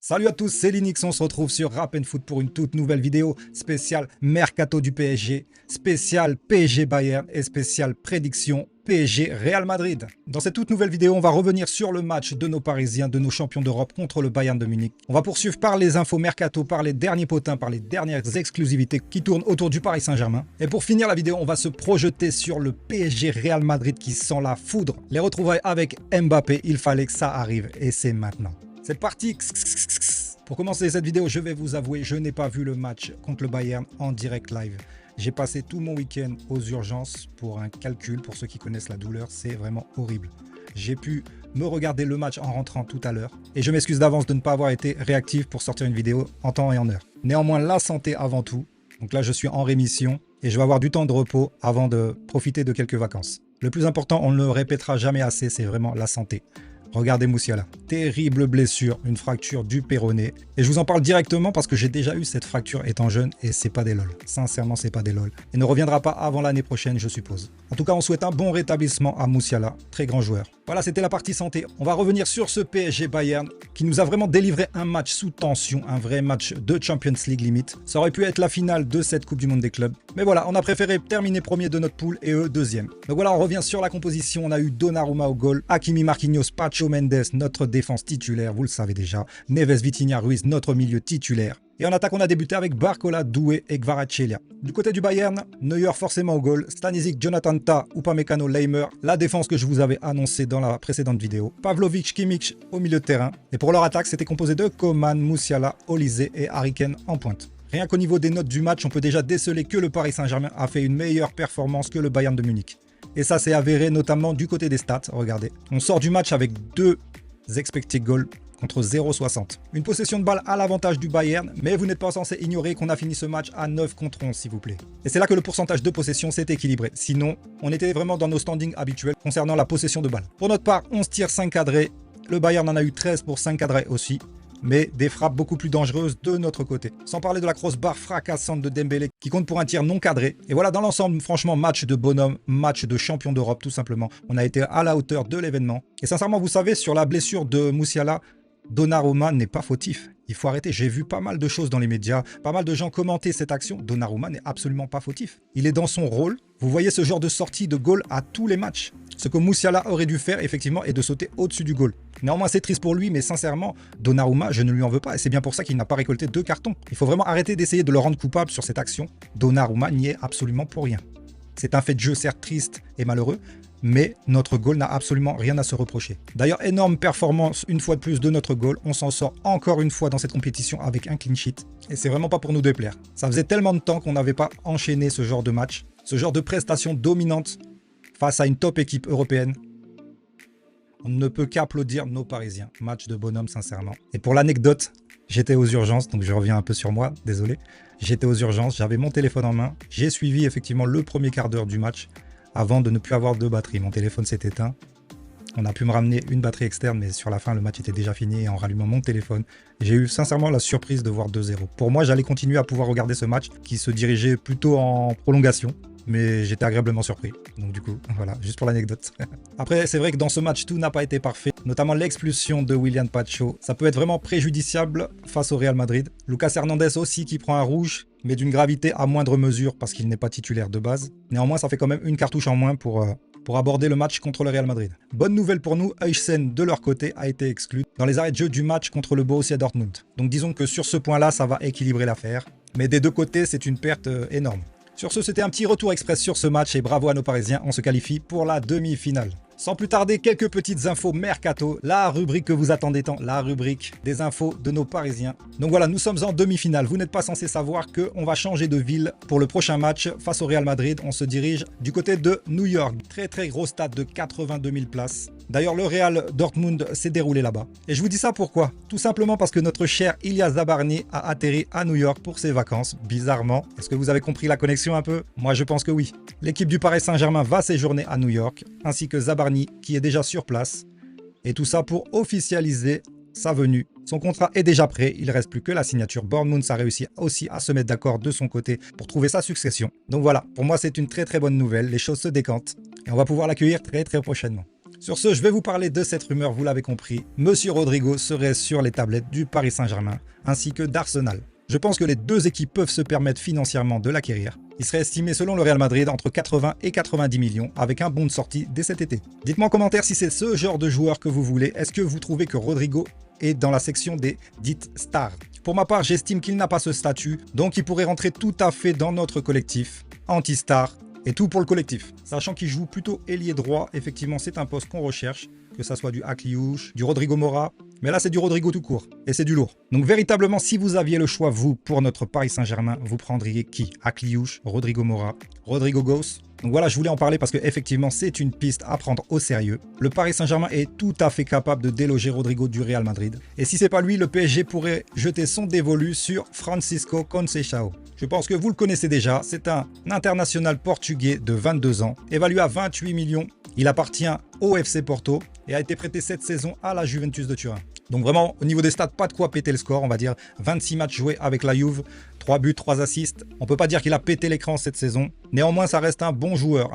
Salut à tous, c'est Linux, on se retrouve sur Rap & Foot pour une toute nouvelle vidéo spéciale Mercato du PSG, spéciale PSG Bayern et spéciale prédiction PSG Real Madrid. Dans cette toute nouvelle vidéo, on va revenir sur le match de nos Parisiens, de nos champions d'Europe contre le Bayern de Munich. On va poursuivre par les infos Mercato, par les derniers potins, par les dernières exclusivités qui tournent autour du Paris Saint-Germain. Et pour finir la vidéo, on va se projeter sur le PSG Real Madrid qui sent la foudre. Les retrouvailles avec Mbappé, il fallait que ça arrive et c'est maintenant. C'est parti. Pour commencer cette vidéo, je vais vous avouer, je n'ai pas vu le match contre le Bayern en direct live. J'ai passé tout mon week-end aux urgences pour un calcul. Pour ceux qui connaissent la douleur, c'est vraiment horrible. J'ai pu me regarder le match en rentrant tout à l'heure. Et je m'excuse d'avance de ne pas avoir été réactif pour sortir une vidéo en temps et en heure. Néanmoins, la santé avant tout. Donc là, je suis en rémission et je vais avoir du temps de repos avant de profiter de quelques vacances. Le plus important, on ne le répétera jamais assez, c'est vraiment la santé. Regardez Musiala, terrible blessure, une fracture du péroné. Et je vous en parle directement parce que j'ai déjà eu cette fracture étant jeune et c'est pas des lol. Sincèrement, c'est pas des lol. Et ne reviendra pas avant l'année prochaine, je suppose. En tout cas, on souhaite un bon rétablissement à Musiala, très grand joueur. Voilà, c'était la partie santé. On va revenir sur ce PSG Bayern qui nous a vraiment délivré un match sous tension, un vrai match de Champions League limite. Ça aurait pu être la finale de cette Coupe du Monde des clubs. Mais voilà, on a préféré terminer premier de notre poule et eux deuxième. Donc voilà, on revient sur la composition. On a eu Donnarumma au goal, Hakimi, Marquinhos, Pacho Mendes, notre défense titulaire, vous le savez déjà. Neves, Vitinha, Ruiz, notre milieu titulaire. Et en attaque, on a débuté avec Barcola, Doué et Kvaratskhelia. Du côté du Bayern, Neuer forcément au goal, Stanisic, Jonathan Tah, Upamecano, Leimer, la défense que je vous avais annoncée dans la précédente vidéo. Pavlovic, Kimmich au milieu de terrain. Et pour leur attaque, c'était composé de Coman, Musiala, Olise et Harry Kane en pointe. Rien qu'au niveau des notes du match, on peut déjà déceler que le Paris Saint-Germain a fait une meilleure performance que le Bayern de Munich. Et ça s'est avéré notamment du côté des stats, regardez. On sort du match avec 2 expected goals contre 0,60. Une possession de balle à l'avantage du Bayern, mais vous n'êtes pas censé ignorer qu'on a fini ce match à 9 contre 11, s'il vous plaît. Et c'est là que le pourcentage de possession s'est équilibré. Sinon, on était vraiment dans nos standings habituels concernant la possession de balle. Pour notre part, 11 tirs, 5 cadrés. Le Bayern en a eu 13 pour 5 cadrés aussi. Mais des frappes beaucoup plus dangereuses de notre côté. Sans parler de la crossbar fracassante de Dembélé qui compte pour un tir non cadré. Et voilà, dans l'ensemble, franchement, match de bonhomme, match de champion d'Europe tout simplement. On a été à la hauteur de l'événement. Et sincèrement, vous savez, sur la blessure de Musiala, Donnarumma n'est pas fautif. Il faut arrêter, j'ai vu pas mal de choses dans les médias, pas mal de gens commenter cette action. Donnarumma n'est absolument pas fautif. Il est dans son rôle. Vous voyez ce genre de sortie de goal à tous les matchs. Ce que Musiala aurait dû faire, effectivement, est de sauter au-dessus du goal. Néanmoins, c'est triste pour lui, mais sincèrement, Donnarumma, je ne lui en veux pas. Et c'est bien pour ça qu'il n'a pas récolté 2 cartons. Il faut vraiment arrêter d'essayer de le rendre coupable sur cette action. Donnarumma n'y est absolument pour rien. C'est un fait de jeu certes triste et malheureux, mais notre goal n'a absolument rien à se reprocher. D'ailleurs, énorme performance une fois de plus de notre goal. On s'en sort encore une fois dans cette compétition avec un clean sheet. Et c'est vraiment pas pour nous déplaire. Ça faisait tellement de temps qu'on n'avait pas enchaîné ce genre de match, ce genre de prestation dominante face à une top équipe européenne. On ne peut qu'applaudir nos Parisiens. Match de bonhomme, sincèrement. Et pour l'anecdote, j'étais aux urgences, donc je reviens un peu sur moi, désolé. J'étais aux urgences, j'avais mon téléphone en main. J'ai suivi effectivement le premier quart d'heure du match avant de ne plus avoir de batterie. Mon téléphone s'est éteint. On a pu me ramener une batterie externe, mais sur la fin, le match était déjà fini. Et en rallumant mon téléphone, j'ai eu sincèrement la surprise de voir 2-0. Pour moi, j'allais continuer à pouvoir regarder ce match qui se dirigeait plutôt en prolongation. Mais j'étais agréablement surpris. Donc du coup, voilà, juste pour l'anecdote. Après, c'est vrai que dans ce match, tout n'a pas été parfait. Notamment l'expulsion de William Pacho. Ça peut être vraiment préjudiciable face au Real Madrid. Lucas Hernandez aussi qui prend un rouge, mais d'une gravité à moindre mesure parce qu'il n'est pas titulaire de base. Néanmoins, ça fait quand même une cartouche en moins pour aborder le match contre le Real Madrid. Bonne nouvelle pour nous, Huysen de leur côté a été exclu dans les arrêts de jeu du match contre le Borussia Dortmund. Donc disons que sur ce point-là, ça va équilibrer l'affaire. Mais des deux côtés, c'est une perte énorme. Sur ce, c'était un petit retour express sur ce match et bravo à nos Parisiens, on se qualifie pour la demi-finale. Sans plus tarder, quelques petites infos Mercato, la rubrique que vous attendez tant, la rubrique des infos de nos Parisiens. Donc voilà, nous sommes en demi-finale. Vous n'êtes pas censé savoir qu'on va changer de ville pour le prochain match face au Real Madrid. On se dirige du côté de New York. Très très gros stade de 82 000 places. D'ailleurs, le Real Dortmund s'est déroulé là-bas. Et je vous dis ça pourquoi? Tout simplement parce que notre cher Ilya Zabarny a atterri à New York pour ses vacances, bizarrement. Est-ce que vous avez compris la connexion un peu? Moi, je pense que oui. L'équipe du Paris Saint-Germain va séjourner à New York, ainsi que Zabarny qui est déjà sur place. Et tout ça pour officialiser sa venue. Son contrat est déjà prêt, il ne reste plus que la signature. Bournemouth a réussi aussi à se mettre d'accord de son côté pour trouver sa succession. Donc voilà, pour moi c'est une très très bonne nouvelle, les choses se décantent et on va pouvoir l'accueillir très très prochainement. Sur ce, je vais vous parler de cette rumeur, vous l'avez compris. Monsieur Rodrygo serait sur les tablettes du Paris Saint-Germain ainsi que d'Arsenal. Je pense que les deux équipes peuvent se permettre financièrement de l'acquérir. Il serait estimé selon le Real Madrid entre 80 et 90 millions avec un bon de sortie dès cet été. Dites-moi en commentaire si c'est ce genre de joueur que vous voulez. Est-ce que vous trouvez que Rodrygo est dans la section des dites stars? Pour ma part, j'estime qu'il n'a pas ce statut, donc il pourrait rentrer tout à fait dans notre collectif anti-star et tout pour le collectif. Sachant qu'il joue plutôt ailier droit, effectivement c'est un poste qu'on recherche, que ça soit du Akliouche, du Rodrigo Mora, mais là c'est du Rodrygo tout court, et c'est du lourd. Donc véritablement, si vous aviez le choix, vous, pour notre Paris Saint-Germain, vous prendriez qui? Akliouche, Rodrigo Mora, Rodrigo Gos? Donc voilà, je voulais en parler parce que effectivement c'est une piste à prendre au sérieux. Le Paris Saint-Germain est tout à fait capable de déloger Rodrygo du Real Madrid. Et si c'est pas lui, le PSG pourrait jeter son dévolu sur Francisco Conceição. Je pense que vous le connaissez déjà, c'est un international portugais de 22 ans, évalué à 28 millions. Il appartient au FC Porto et a été prêté cette saison à la Juventus de Turin. Donc vraiment, au niveau des stats, pas de quoi péter le score, on va dire 26 matchs joués avec la Juve, 3 buts, 3 assists. On peut pas dire qu'il a pété l'écran cette saison. Néanmoins, ça reste un bon joueur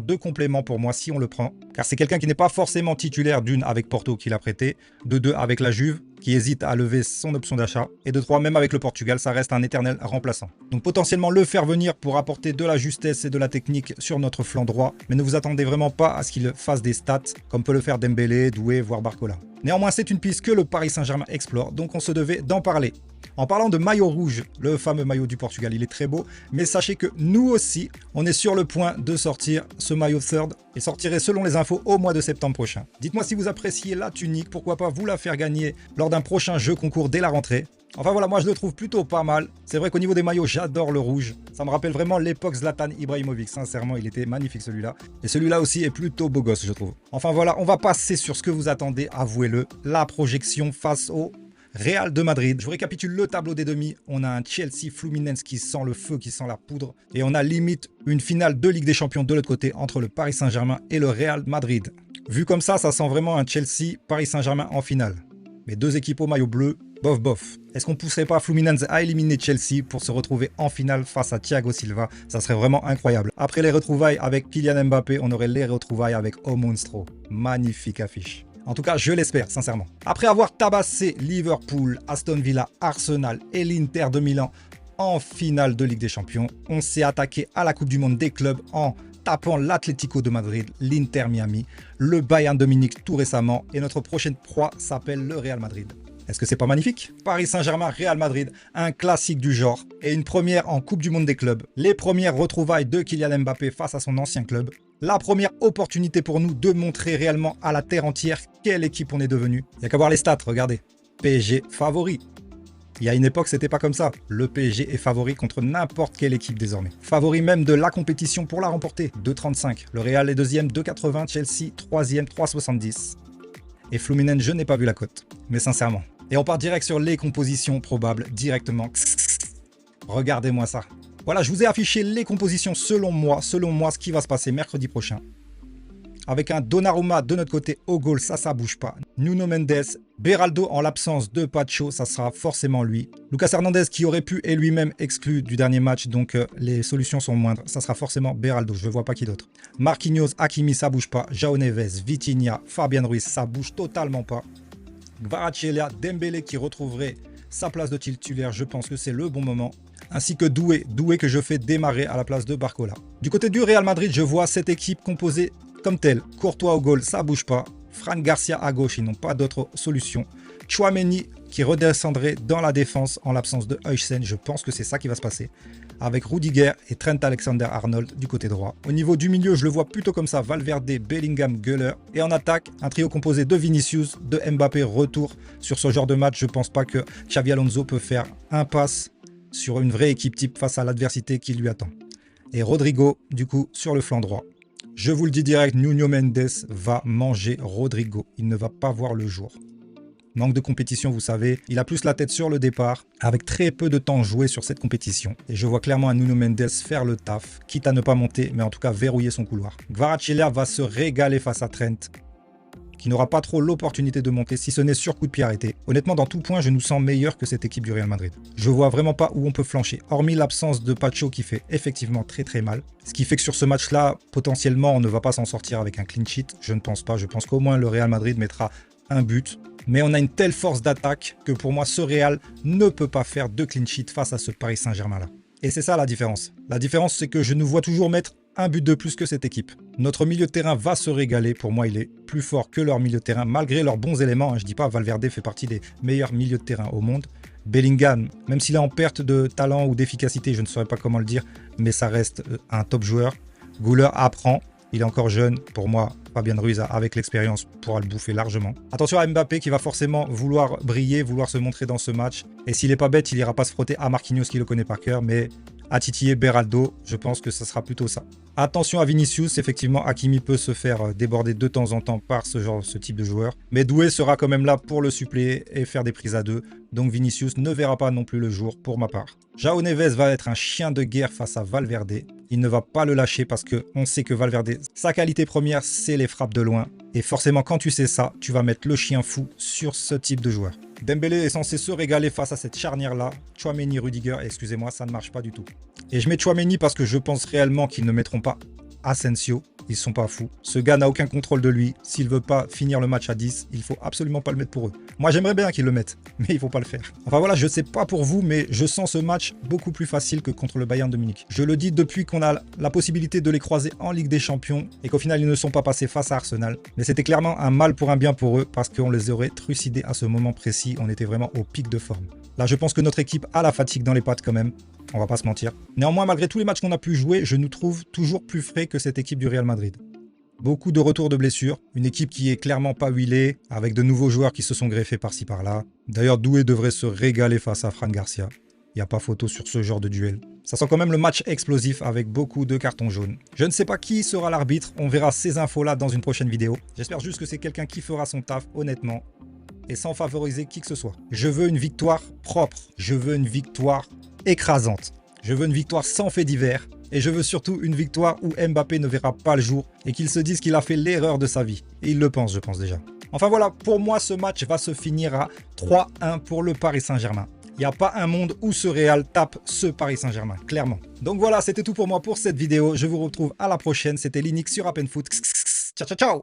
de complément pour moi si on le prend. Car c'est quelqu'un qui n'est pas forcément titulaire d'une avec Porto qu'il a prêté, de deux avec la Juve, qui hésite à lever son option d'achat, et de 3 même avec le Portugal, ça reste un éternel remplaçant. Donc potentiellement le faire venir pour apporter de la justesse et de la technique sur notre flanc droit, mais ne vous attendez vraiment pas à ce qu'il fasse des stats comme peut le faire Dembélé, Doué, voire Barcola. Néanmoins, c'est une piste que le Paris Saint-Germain explore, donc on se devait d'en parler. En parlant de maillot rouge, le fameux maillot du Portugal, il est très beau, mais sachez que nous aussi, on est sur le point de sortir ce maillot third et sortirait selon les infos au mois de septembre prochain. Dites-moi si vous appréciez la tunique, pourquoi pas vous la faire gagner lors d'un prochain jeu concours dès la rentrée. Enfin voilà, moi je le trouve plutôt pas mal. C'est vrai qu'au niveau des maillots, j'adore le rouge. Ça me rappelle vraiment l'époque Zlatan Ibrahimovic. Sincèrement, il était magnifique celui-là. Et celui-là aussi est plutôt beau gosse, je trouve. Enfin voilà, on va passer sur ce que vous attendez, avouez-le. La projection face au Real de Madrid. Je vous récapitule le tableau des demi. On a un Chelsea Fluminense qui sent le feu, qui sent la poudre. Et on a limite une finale de Ligue des Champions de l'autre côté entre le Paris Saint-Germain et le Real Madrid. Vu comme ça sent vraiment un Chelsea Paris Saint-Germain en finale. Mais deux équipes au maillot bleu, bof bof. Est-ce qu'on pousserait pas Fluminense à éliminer Chelsea pour se retrouver en finale face à Thiago Silva? Ça serait vraiment incroyable. Après les retrouvailles avec Kylian Mbappé, on aurait les retrouvailles avec O Monstro. Magnifique affiche. En tout cas, je l'espère, sincèrement. Après avoir tabassé Liverpool, Aston Villa, Arsenal et l'Inter de Milan en finale de Ligue des Champions, on s'est attaqué à la Coupe du Monde des clubs en tapant l'Atlético de Madrid, l'Inter Miami, le Bayern de Munich tout récemment et notre prochaine proie s'appelle le Real Madrid. Est-ce que c'est pas magnifique? Paris Saint-Germain, Real Madrid, un classique du genre et une première en Coupe du Monde des clubs. Les premières retrouvailles de Kylian Mbappé face à son ancien club. La première opportunité pour nous de montrer réellement à la terre entière quelle équipe on est devenu. Il n'y a qu'à voir les stats, regardez. PSG favori. Il y a une époque, c'était pas comme ça. Le PSG est favori contre n'importe quelle équipe désormais. Favori même de la compétition pour la remporter, 2,35. Le Real est deuxième, 2,80. Chelsea, troisième, 3,70. Et Fluminense, je n'ai pas vu la cote. Mais sincèrement. Et on part direct sur les compositions probables, directement. Regardez-moi ça. Voilà, je vous ai affiché les compositions selon moi, ce qui va se passer mercredi prochain. Avec un Donnarumma de notre côté au goal, ça bouge pas. Nuno Mendes, Beraldo en l'absence de Pacho, ça sera forcément lui. Lucas Hernandez qui aurait pu est lui-même exclu du dernier match, donc les solutions sont moindres. Ça sera forcément Beraldo, je ne vois pas qui d'autre. Marquinhos, Hakimi, ça bouge pas. João Neves, Vitinha, Fabian Ruiz, ça bouge totalement pas. Kvaratskhelia, Dembélé qui retrouverait sa place de titulaire, je pense que c'est le bon moment. Ainsi que Doué que je fais démarrer à la place de Barcola. Du côté du Real Madrid, je vois cette équipe composée comme telle. Courtois au goal, ça bouge pas. Fran Garcia à gauche, ils n'ont pas d'autre solution. Tchouaméni qui redescendrait dans la défense en l'absence de Huijsen, je pense que c'est ça qui va se passer. Avec Rudiger et Trent Alexander-Arnold du côté droit. Au niveau du milieu, je le vois plutôt comme ça, Valverde, Bellingham, Güller. Et en attaque, un trio composé de Vinicius, de Mbappé, retour. Sur ce genre de match, je ne pense pas que Xabi Alonso peut faire impasse sur une vraie équipe type face à l'adversité qui lui attend. Et Rodrygo, du coup, sur le flanc droit. Je vous le dis direct, Nuno Mendes va manger Rodrygo. Il ne va pas voir le jour. Manque de compétition, vous savez. Il a plus la tête sur le départ, avec très peu de temps joué sur cette compétition. Et je vois clairement un Nuno Mendes faire le taf, quitte à ne pas monter, mais en tout cas verrouiller son couloir. Kvaratskhelia va se régaler face à Trent, qui n'aura pas trop l'opportunité de monter si ce n'est sur coup de pied arrêté. Honnêtement, dans tout point, je nous sens meilleur que cette équipe du Real Madrid. Je vois vraiment pas où on peut flancher, hormis l'absence de Pacho qui fait effectivement très mal. Ce qui fait que sur ce match-là, potentiellement, on ne va pas s'en sortir avec un clean sheet. Je ne pense pas. Je pense qu'au moins le Real Madrid mettra un but. Mais on a une telle force d'attaque que pour moi, ce Real ne peut pas faire de clean sheet face à ce Paris Saint-Germain-là. Et c'est ça la différence. La différence, c'est que je nous vois toujours mettre un but de plus que cette équipe. Notre milieu de terrain va se régaler. Pour moi, il est plus fort que leur milieu de terrain, malgré leurs bons éléments. Je dis pas, Valverde fait partie des meilleurs milieux de terrain au monde. Bellingham, même s'il est en perte de talent ou d'efficacité, je ne saurais pas comment le dire, mais ça reste un top joueur. Güler apprend. Il est encore jeune. Pour moi, Fabien Ruiz, avec l'expérience, pourra le bouffer largement. Attention à Mbappé qui va forcément vouloir briller, vouloir se montrer dans ce match. Et s'il n'est pas bête, il ira pas se frotter à Marquinhos qui le connaît par cœur, mais à titiller Beraldo, je pense que ce sera plutôt ça. Attention à Vinicius, effectivement, Hakimi peut se faire déborder de temps en temps par ce type de joueur. Mais Doué sera quand même là pour le suppléer et faire des prises à deux. Donc Vinicius ne verra pas non plus le jour pour ma part. João Neves va être un chien de guerre face à Valverde. Il ne va pas le lâcher parce qu'on sait que Valverde, sa qualité première, c'est les frappes de loin. Et forcément, quand tu sais ça, tu vas mettre le chien fou sur ce type de joueur. Dembélé est censé se régaler face à cette charnière-là. Tchouaméni, Rudiger, excusez-moi, ça ne marche pas du tout. Et je mets Tchouaméni parce que je pense réellement qu'ils ne mettront pas Asensio. Ils sont pas fous. Ce gars n'a aucun contrôle de lui. S'il veut pas finir le match à 10, il faut absolument pas le mettre pour eux. Moi, j'aimerais bien qu'ils le mettent, mais il faut pas le faire. Enfin voilà, je sais pas pour vous, mais je sens ce match beaucoup plus facile que contre le Bayern de Munich. Je le dis depuis qu'on a la possibilité de les croiser en Ligue des Champions et qu'au final, ils ne sont pas passés face à Arsenal. Mais c'était clairement un mal pour un bien pour eux parce qu'on les aurait trucidés à ce moment précis. On était vraiment au pic de forme. Là, je pense que notre équipe a la fatigue dans les pattes quand même. On va pas se mentir. Néanmoins, malgré tous les matchs qu'on a pu jouer, je nous trouve toujours plus frais que cette équipe du Real Madrid. Beaucoup de retours de blessures, une équipe qui est clairement pas huilée, avec de nouveaux joueurs qui se sont greffés par-ci par-là. D'ailleurs, Doué devrait se régaler face à Fran Garcia. Il n'y a pas photo sur ce genre de duel. Ça sent quand même le match explosif avec beaucoup de cartons jaunes. Je ne sais pas qui sera l'arbitre, on verra ces infos-là dans une prochaine vidéo. J'espère juste que c'est quelqu'un qui fera son taf, honnêtement, et sans favoriser qui que ce soit. Je veux une victoire propre, je veux une victoire écrasante, je veux une victoire sans fait divers. Et je veux surtout une victoire où Mbappé ne verra pas le jour et qu'il se dise qu'il a fait l'erreur de sa vie. Et il le pense, je pense déjà. Enfin voilà, pour moi, ce match va se finir à 3-1 pour le Paris Saint-Germain. Il n'y a pas un monde où ce Real tape ce Paris Saint-Germain, clairement. Donc voilà, c'était tout pour moi pour cette vidéo. Je vous retrouve à la prochaine. C'était Linux sur Appen Foot. Ciao, ciao, ciao!